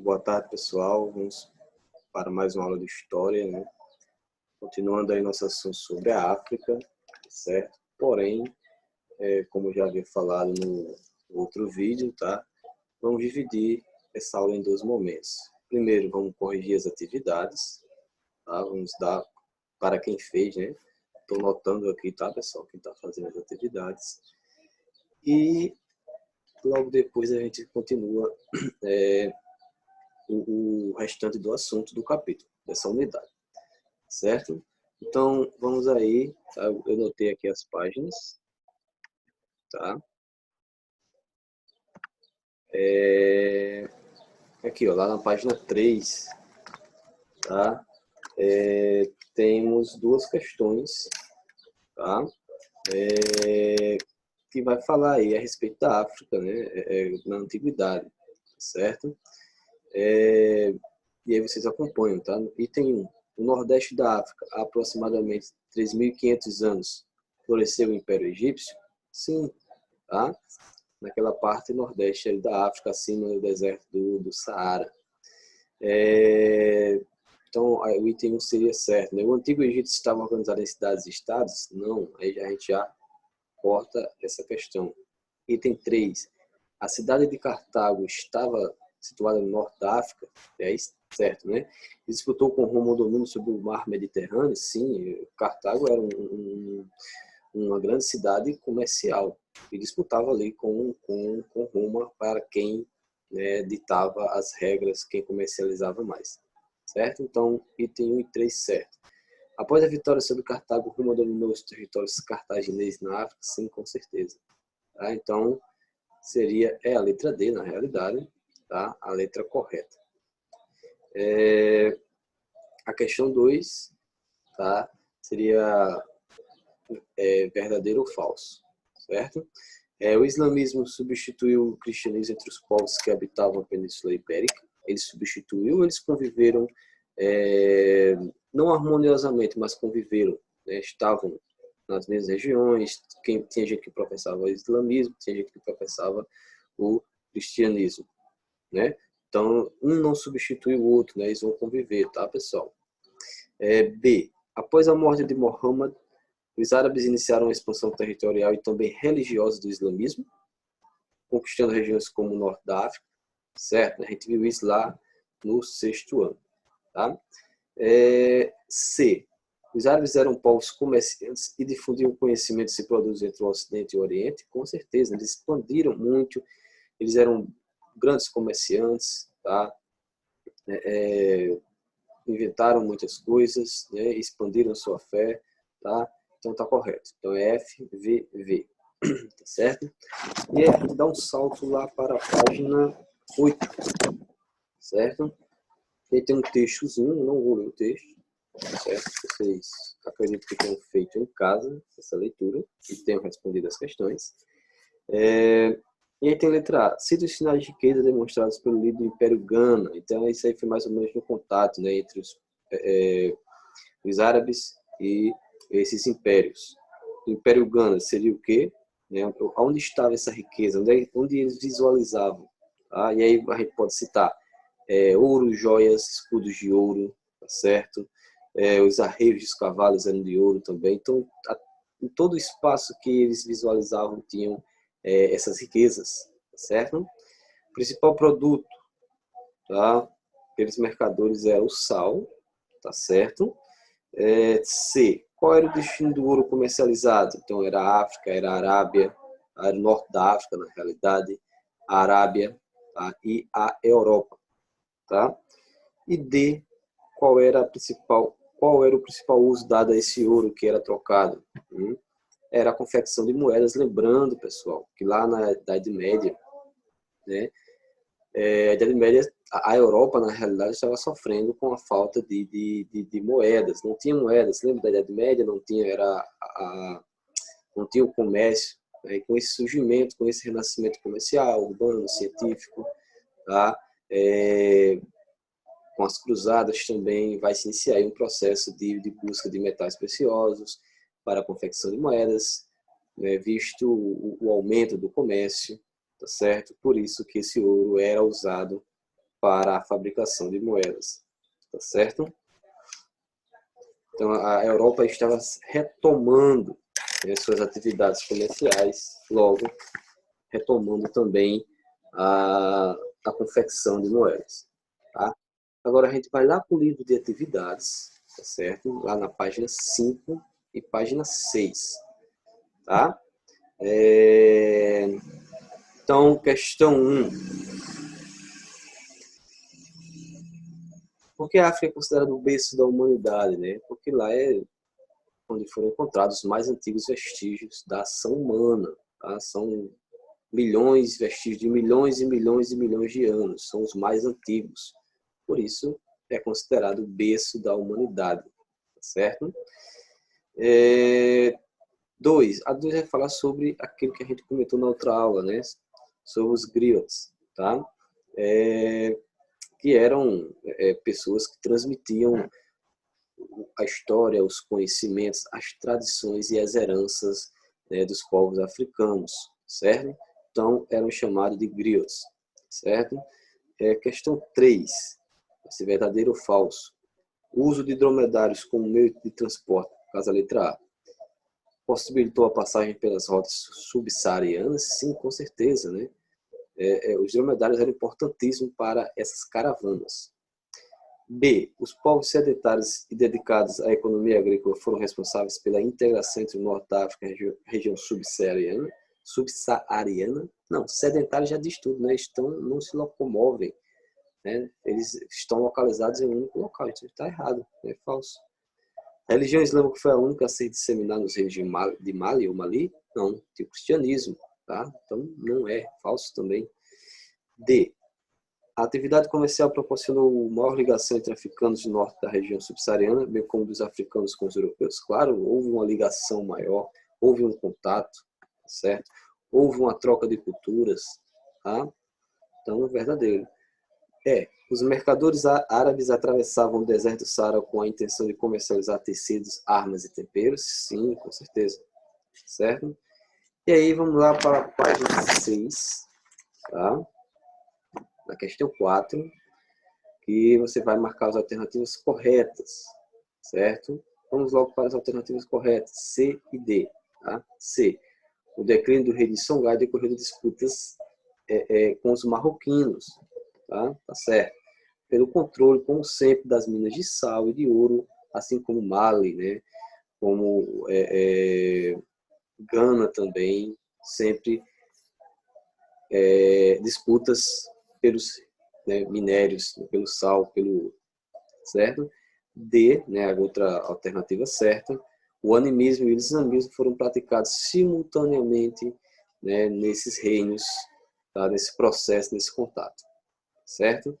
Boa tarde, pessoal. Vamos para mais uma aula de história, né? Continuando aí nosso assunto sobre a África, certo? Porém, como eu já havia falado no outro vídeo, tá? Vamos dividir essa aula em dois momentos. Primeiro, vamos corrigir as atividades, tá? Vamos dar para quem fez, né? Estou notando aqui, tá, pessoal? Quem está fazendo as atividades. E logo depois a gente continua o restante do assunto do capítulo, dessa unidade, certo? Então, vamos aí, tá? Eu notei aqui as páginas, tá? Aqui, ó, lá na página 3, tá? Temos duas questões, tá? Que vai falar aí a respeito da África, né? Na antiguidade, certo? E aí vocês acompanham, tá? Item 1. O Nordeste da África, há aproximadamente 3.500 anos, floresceu o Império Egípcio? Sim, tá? Naquela parte nordeste da África, acima do deserto do Saara. Então, o item 1 seria certo, né? O Antigo Egito estava organizado em cidades e estados? Não, aí a gente já corta essa questão. Item 3. A cidade de Cartago estava situada no norte da África? É certo, né? Disputou com Roma o domínio sobre o mar Mediterrâneo? Sim, Cartago era uma grande cidade comercial e disputava ali com Roma para quem, né, ditava as regras, quem comercializava mais, certo? Então, item 1 e 3 certo. Após a vitória sobre Cartago, Roma dominou os territórios cartagineses na África? Sim, com certeza. Tá? Então, seria a letra D, na realidade, tá? A letra correta. A questão 2, tá? Seria verdadeiro ou falso, certo? O islamismo substituiu o cristianismo entre os povos que habitavam a Península Ibérica? Ele substituiu, eles conviveram não harmoniosamente, mas conviveram, né? Estavam nas mesmas regiões, tinha gente que professava o islamismo, tinha gente que professava o cristianismo, né? Então, um não substitui o outro, né? Eles vão conviver, tá, pessoal? B. Após a morte de Muhammad, os árabes iniciaram uma expansão territorial e também religiosa do islamismo, conquistando regiões como o norte da África, certo? A gente viu isso lá no 6º ano, tá? C. Os árabes eram povos comerciantes e difundiam conhecimentos e produtos entre o Ocidente e o Oriente? Com certeza, eles expandiram muito, eles eram grandes comerciantes, tá? Inventaram muitas coisas, né? Expandiram sua fé, tá? Então tá correto. Então é F, V, V. Tá certo? E aí a gente dá um salto lá para a página 8, certo? E aí tem um textozinho, não vou ler o texto, certo? Vocês acredito que tenham feito em casa essa leitura e tenham respondido as questões. E aí tem a letra A. Cita os sinais de riqueza demonstrados pelo líder do Império Gana. Então isso aí foi mais ou menos no contato, né, entre os árabes e esses impérios. O Império Gana seria o quê? Né? Onde estava essa riqueza? Onde eles visualizavam? Tá? E aí a gente pode citar ouro, joias, escudos de ouro, tá certo? Os arreios dos cavalos eram de ouro também. Então, em todo o espaço que eles visualizavam tinham essas riquezas, tá certo? O principal produto, tá? Aqueles mercadores era o sal, tá certo? C. Qual era o destino do ouro comercializado? Então, era a África, era a Arábia, era o norte da África, na realidade, a Arábia, tá? E a Europa, tá? E D. Qual era o principal uso dado a esse ouro que era trocado? Era a confecção de moedas, lembrando, pessoal, que lá na Idade Média, né, a Idade Média, a Europa, na realidade, estava sofrendo com a falta de moedas. Não tinha moedas. Lembra da Idade Média? Não tinha, não tinha o comércio. Né? E com esse surgimento, com esse renascimento comercial, urbano, científico, tá? Com as cruzadas também vai se iniciar aí um processo de busca de metais preciosos para a confecção de moedas, né? Visto o aumento do comércio, tá certo? Por isso que esse ouro era usado para a fabricação de moedas, tá certo? Então, a Europa estava retomando, né, suas atividades comerciais, logo retomando também a confecção de moedas. Tá? Agora a gente vai lá para o livro de atividades, tá certo? Lá na página 5 e página 6. Tá? Então, questão 1. Por que a África é considerada o berço da humanidade? Né? Porque lá é onde foram encontrados os mais antigos vestígios da ação humana. Tá? São milhões, vestígios de milhões e milhões e milhões de anos. São os mais antigos. Por isso, é considerado o berço da humanidade. Certo? 2. A 2 vai falar sobre aquilo que a gente comentou na outra aula, né? Sobre os griots, tá? Que eram pessoas que transmitiam a história, os conhecimentos, as tradições e as heranças, né, dos povos africanos, certo? Então, eram chamados de griots, certo? Questão 3. Se verdadeiro ou falso. O uso de dromedários como meio de transporte, caso a letra A, possibilitou a passagem pelas rotas subsaarianas? Sim, com certeza, né? Os dromedários eram importantíssimos para essas caravanas. B. Os povos sedentários e dedicados à economia agrícola foram responsáveis pela integração entre o Norte da África e a região subsaariana? Não, sedentários já diz tudo, né? Não se locomovem, né? Eles estão localizados em um único local. Isso está errado, é falso. A religião islâmica foi a única a ser disseminada nos reinos de Mali ou Mali? Não, tem o cristianismo, tá? Então não é, falso também. D. A atividade comercial proporcionou maior ligação entre africanos do norte da região subsaariana, bem como dos africanos com os europeus. Claro, houve uma ligação maior, houve um contato, certo? Houve uma troca de culturas, tá? Então, é verdadeiro. Os mercadores árabes atravessavam o deserto do Saara com a intenção de comercializar tecidos, armas e temperos? Sim, com certeza. Certo? E aí, vamos lá para a página 6, tá? Na questão 4, que você vai marcar as alternativas corretas, certo? Vamos logo para as alternativas corretas, C e D. Tá? C. O declínio do rei de Songhai decorreu de disputas com os marroquinos. Tá certo? Pelo controle, como sempre, das minas de sal e de ouro, assim como Mali, né? Como Gana também, sempre disputas pelos, né, minérios, pelo sal, certo? D, né, a outra alternativa certa, o animismo e o islamismo foram praticados simultaneamente, né, nesses reinos, tá? Nesse processo, nesse contato, certo?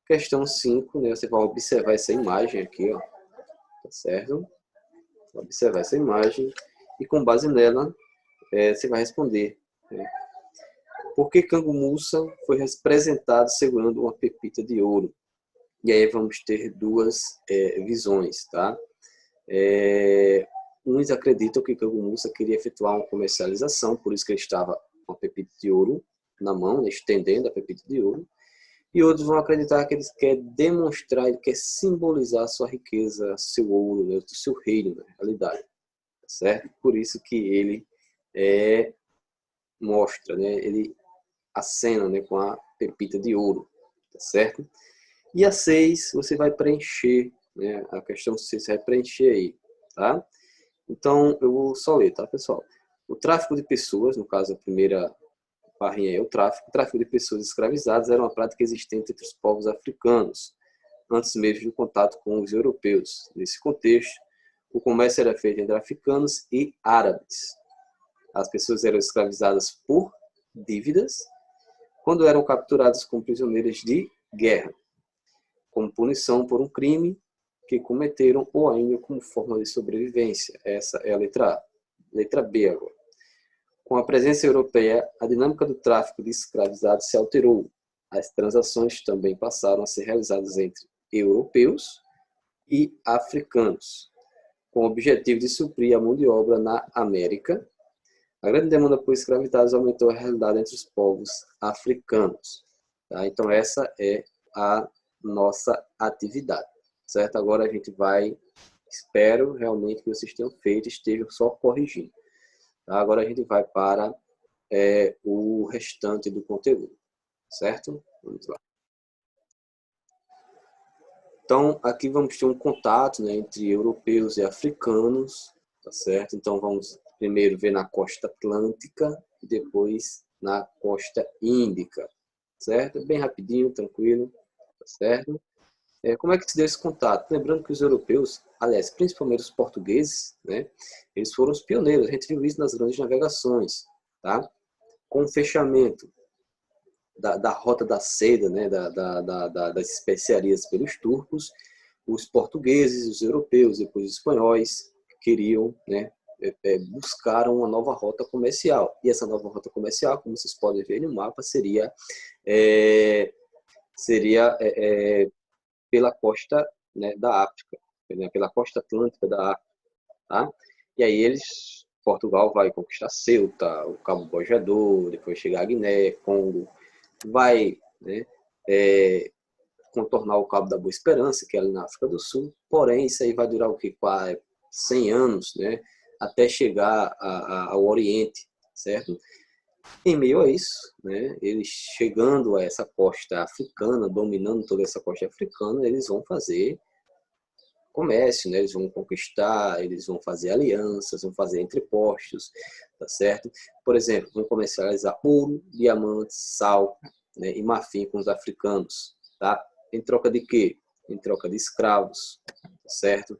Questão 5, né, você vai observar essa imagem aqui, ó, tá certo? Observar essa imagem e com base nela, você vai responder, né? Por que Kango Musa foi representado segurando uma pepita de ouro? E aí vamos ter duas visões, tá? Uns acreditam que Kango Musa queria efetuar uma comercialização, por isso que ele estava com a pepita de ouro na mão, né, estendendo a pepita de ouro. E outros vão acreditar que ele quer demonstrar, ele quer simbolizar a sua riqueza, seu ouro, né, o seu reino, na realidade. Certo? Por isso que ele mostra, né, ele acena, né, com a pepita de ouro. Tá certo? E a 6, você vai preencher, né, a questão 6 você vai preencher aí. Tá? Então, eu vou só ler, tá, pessoal? O tráfico de pessoas, no caso, a primeira barrinha é o tráfico de pessoas escravizadas era uma prática existente entre os povos africanos, antes mesmo do contato com os europeus. Nesse contexto, o comércio era feito entre africanos e árabes. As pessoas eram escravizadas por dívidas, quando eram capturadas como prisioneiras de guerra, como punição por um crime que cometeram ou ainda como forma de sobrevivência. Essa é a letra A. Letra B agora. Com a presença europeia, a dinâmica do tráfico de escravizados se alterou. As transações também passaram a ser realizadas entre europeus e africanos, com o objetivo de suprir a mão de obra na América. A grande demanda por escravizados aumentou a realidade entre os povos africanos. Tá? Então essa é a nossa atividade, certo? Agora a gente vai, espero realmente que vocês tenham feito, estejam só corrigindo. Tá? Agora a gente vai para o restante do conteúdo, certo? Vamos lá. Então, aqui vamos ter um contato, né, entre europeus e africanos, tá certo? Então, vamos primeiro ver na costa atlântica e depois na costa índica, certo? Bem rapidinho, tranquilo, tá certo? Como é que se deu esse contato? Lembrando que os europeus, aliás, principalmente os portugueses, né, eles foram os pioneiros, a gente viu isso nas grandes navegações, tá? Com o fechamento da rota da seda, né, das especiarias pelos turcos, os portugueses, os europeus, depois os espanhóis, queriam, né, buscaram uma nova rota comercial. E essa nova rota comercial, como vocês podem ver no mapa, seria pela costa, né, da África, né, pela costa atlântica da África. Tá? E aí Portugal vai conquistar Ceuta, o Cabo Bojador, depois chegar a Guiné, Congo, vai, né, contornar o Cabo da Boa Esperança, que é ali na África do Sul, porém isso aí vai durar o que? 100 anos, né, até chegar ao Oriente, certo? Em meio a isso, né, eles chegando a essa costa africana, dominando toda essa costa africana, eles vão fazer comércio, né? Eles vão conquistar, eles vão fazer alianças, vão fazer entrepostos, tá certo? Por exemplo, vão comercializar ouro, diamantes, sal, né, e marfim com os africanos, tá? Em troca de quê? Em troca de escravos, tá certo?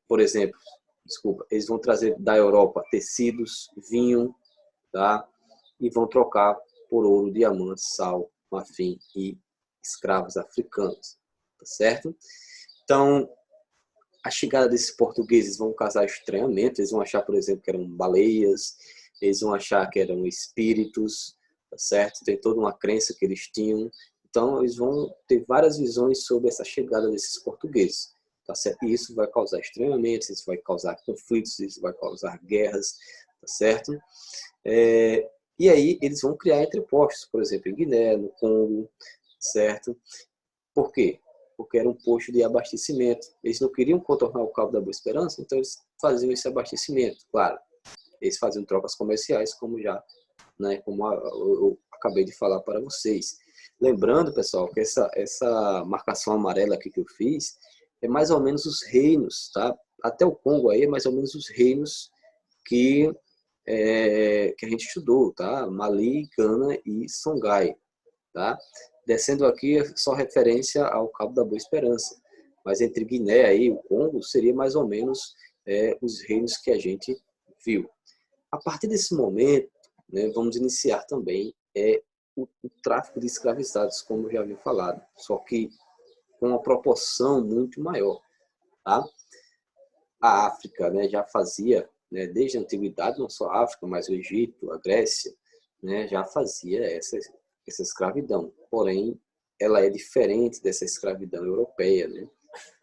Por exemplo, eles vão trazer da Europa tecidos, vinho, tá? E vão trocar por ouro, diamantes, sal, marfim e escravos africanos, tá certo? Então, a chegada desses portugueses vão causar estranhamento, eles vão achar, por exemplo, que eram baleias, eles vão achar que eram espíritos, tá certo? Tem toda uma crença que eles tinham. Então, eles vão ter várias visões sobre essa chegada desses portugueses, tá certo? E isso vai causar estranhamentos, isso vai causar conflitos, isso vai causar guerras, tá certo? E aí, eles vão criar entrepostos, por exemplo, em Guiné, no Congo, certo? Por quê? Porque era um posto de abastecimento. Eles não queriam contornar o Cabo da Boa Esperança, então eles faziam esse abastecimento. Claro, eles faziam trocas comerciais, como já, né, como eu acabei de falar para vocês. Lembrando, pessoal, que essa marcação amarela aqui que eu fiz é mais ou menos os reinos, tá? Até o Congo aí é mais ou menos os reinos que a gente estudou, tá? Mali, Gana e Songhai, tá? Descendo aqui é só referência ao Cabo da Boa Esperança, mas entre Guiné e o Congo seria mais ou menos os reinos que a gente viu. A partir desse momento, né, vamos iniciar também o tráfico de escravizados, como eu já havia falado, só que com uma proporção muito maior. Tá? A África, né, já fazia, né, desde a antiguidade, não só a África, mas o Egito, a Grécia, né, já fazia essa escravidão. Porém, ela é diferente dessa escravidão europeia. Né?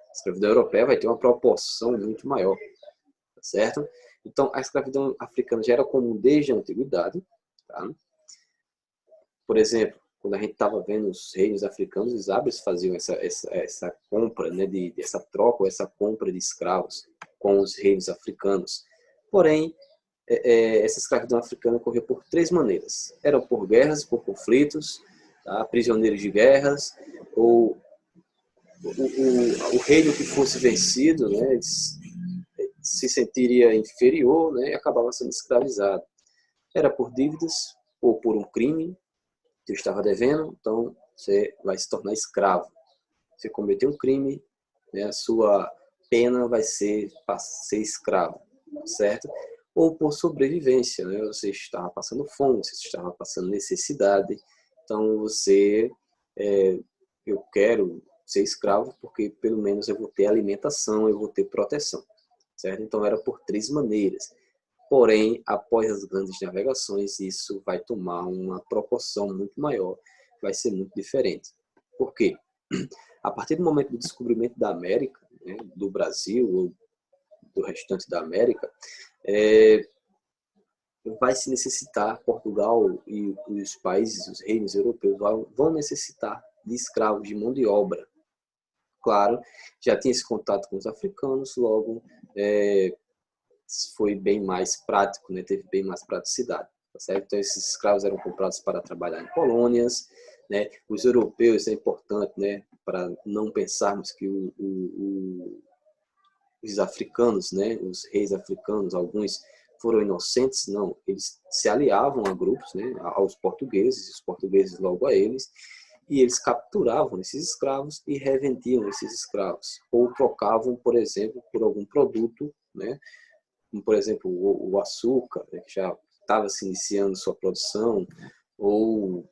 A escravidão europeia vai ter uma proporção muito maior, tá certo? Então, a escravidão africana já era comum desde a antiguidade. Tá? Por exemplo, quando a gente estava vendo os reinos africanos, os árabes faziam essa compra, né, essa troca, essa compra de escravos com os reinos africanos. Porém, essa escravidão africana ocorreu por três maneiras. Era por guerras, por conflitos, tá? Prisioneiros de guerras, ou o reino que fosse vencido, né, se sentiria inferior, né, e acabava sendo escravizado. Era por dívidas ou por um crime que eu estava devendo, então você vai se tornar escravo. Você cometeu um crime, né, a sua pena vai ser escravo, certo? Ou por sobrevivência, né? Você estava passando fome, você estava passando necessidade, então eu quero ser escravo porque pelo menos eu vou ter alimentação, eu vou ter proteção, certo? Então era por três maneiras. Porém, após as grandes navegações, isso vai tomar uma proporção muito maior, vai ser muito diferente. Por quê? A partir do momento do descobrimento da América, né, do Brasil ou do restante da América, vai se necessitar, Portugal e os países, os reinos europeus vão necessitar de escravos, de mão de obra. Claro, já tinha esse contato com os africanos, logo foi bem mais prático, né? Teve bem mais praticidade. Tá certo? Então, esses escravos eram comprados para trabalhar em colônias, né? Os europeus, é importante, né? Para não pensarmos que os africanos, né? Os reis africanos, alguns foram inocentes, não. Eles se aliavam a grupos, né? Aos portugueses, os portugueses logo a eles, e eles capturavam esses escravos e revendiam esses escravos, ou trocavam, por exemplo, por algum produto, né? Como, por exemplo, o açúcar, né, que já estava se iniciando sua produção, ou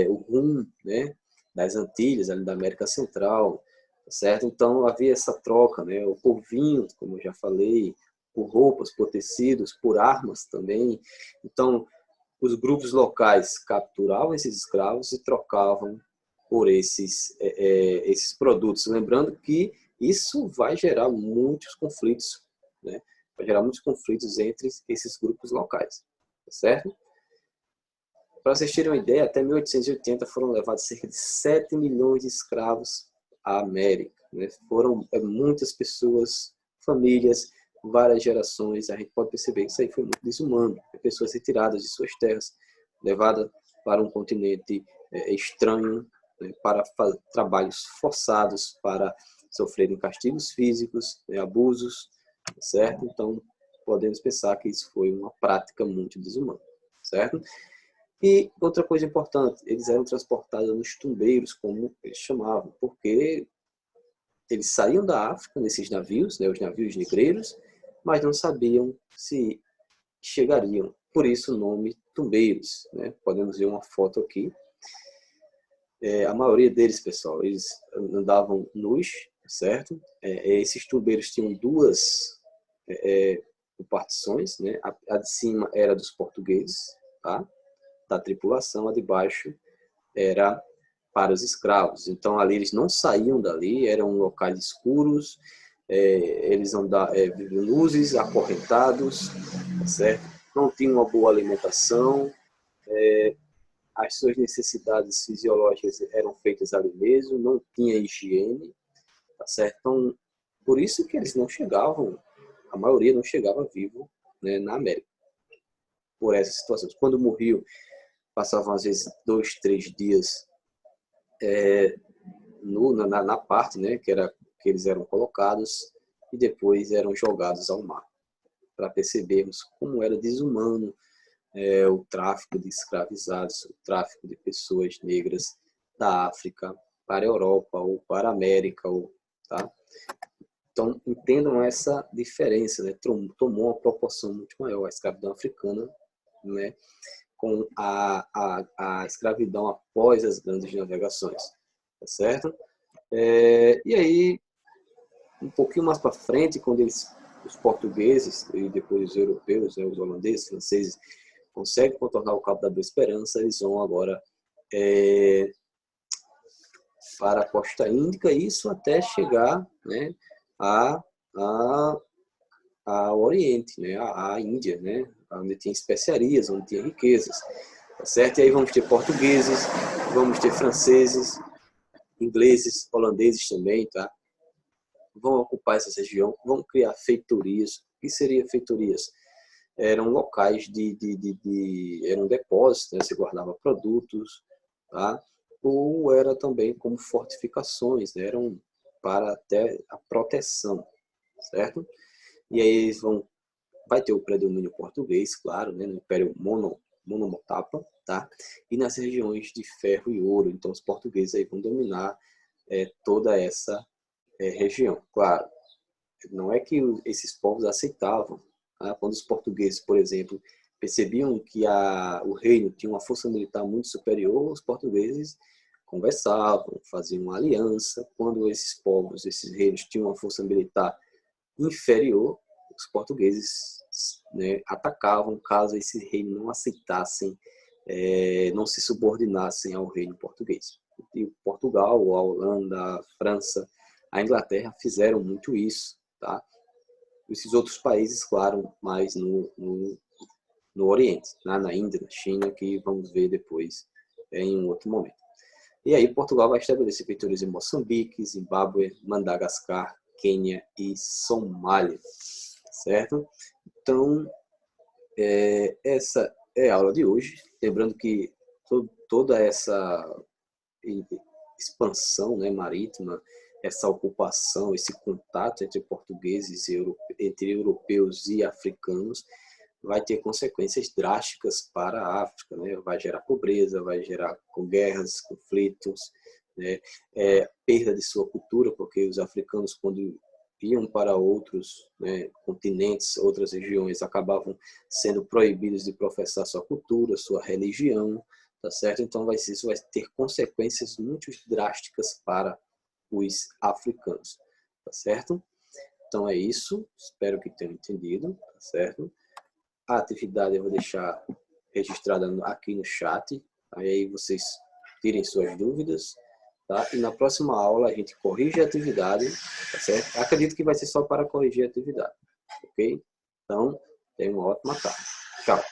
o rum, né, das Antilhas, ali da América Central, tá certo? Então havia essa troca, né, o por vinho, como eu já falei, por roupas, por tecidos, por armas também. Então, os grupos locais capturavam esses escravos e trocavam por esses produtos. Lembrando que isso vai gerar muitos conflitos, né? Vai gerar muitos conflitos entre esses grupos locais, tá certo? Para vocês terem uma ideia, até 1880 foram levados cerca de 7 milhões de escravos à América, né? Foram muitas pessoas, famílias, várias gerações. A gente pode perceber que isso aí foi muito desumano. Pessoas retiradas de suas terras, levadas para um continente estranho, né? Para trabalhos forçados, para sofrerem castigos físicos, abusos, certo? Então, podemos pensar que isso foi uma prática muito desumana, certo? E outra coisa importante, eles eram transportados nos tumbeiros, como eles chamavam, porque eles saíam da África nesses navios, né, os navios negreiros, mas não sabiam se chegariam. Por isso o nome tumbeiros, né? Podemos ver uma foto aqui. A maioria deles, pessoal, eles andavam nus, certo? Esses tumbeiros tinham duas partições, né? A de cima era dos portugueses, tá? Da tripulação, a de baixo era para os escravos. Então ali eles não saíam dali, eram locais escuros, eles viviam luzes, acorrentados, tá certo? Não tinham uma boa alimentação, as suas necessidades fisiológicas eram feitas ali mesmo, não tinha higiene, tá certo? Então, por isso que eles não chegavam, a maioria não chegava vivo, né, na América, por essas situações. Quando morriam, passavam às vezes 2, 3 dias na parte, né, que eles eram colocados e depois eram jogados ao mar, para percebermos como era desumano o tráfico de escravizados, o tráfico de pessoas negras da África para a Europa ou para a América, tá? Então entendam essa diferença, né? Tomou uma proporção muito maior a escravidão africana, né, com a escravidão após as grandes navegações, tá certo? E aí, um pouquinho mais para frente, quando os portugueses e depois os europeus, né, os holandeses, franceses, conseguem contornar o Cabo da Boa Esperança, eles vão agora para a Costa Índica, isso até chegar, né, ao Oriente, né, à Índia, né, onde tinha especiarias, onde tinha riquezas, tá certo? E aí vamos ter portugueses, vamos ter franceses, ingleses, holandeses também, tá? Vão ocupar essa região, vão criar feitorias. O que seria feitorias? Eram locais eram depósitos, né? Se guardava produtos, tá? Ou era também como fortificações, né? Eram para até a proteção, certo? E aí eles vai ter o predomínio português, claro, né? No Império Monomotapa, tá? E nas regiões de ferro e ouro, então os portugueses aí vão dominar toda essa região. Claro, não é que esses povos aceitavam. Tá? Quando os portugueses, por exemplo, percebiam que o reino tinha uma força militar muito superior, os portugueses conversavam, faziam uma aliança. Quando esses povos, esses reinos tinham uma força militar inferior, os portugueses, né, atacavam caso esse reino não aceitassem, não se subordinassem ao reino português. E Portugal, a Holanda, a França, a Inglaterra fizeram muito isso, tá? Esses outros países, claro, mais no Oriente, na Índia, na China, que vamos ver depois em um outro momento. E aí Portugal vai estabelecer peitoris em Moçambique, Zimbábue, Madagascar, Quênia e Somália, certo? Então, essa é a aula de hoje. Lembrando que toda essa expansão, né, marítima, essa ocupação, esse contato entre portugueses, entre europeus e africanos, vai ter consequências drásticas para a África, né? Vai gerar pobreza, vai gerar guerras, conflitos, né? Perda de sua cultura, porque os africanos, quando iam para outros, né, continentes, outras regiões, acabavam sendo proibidos de professar sua cultura, sua religião, tá certo? Então isso vai ter consequências muito drásticas para os africanos, tá certo? Então é isso, espero que tenham entendido, tá certo? A atividade eu vou deixar registrada aqui no chat, aí vocês tirem suas dúvidas, tá? E na próxima aula a gente corrige a atividade, tá certo? Acredito que vai ser só para corrigir a atividade, ok? Então, tenha uma ótima tarde. Tchau!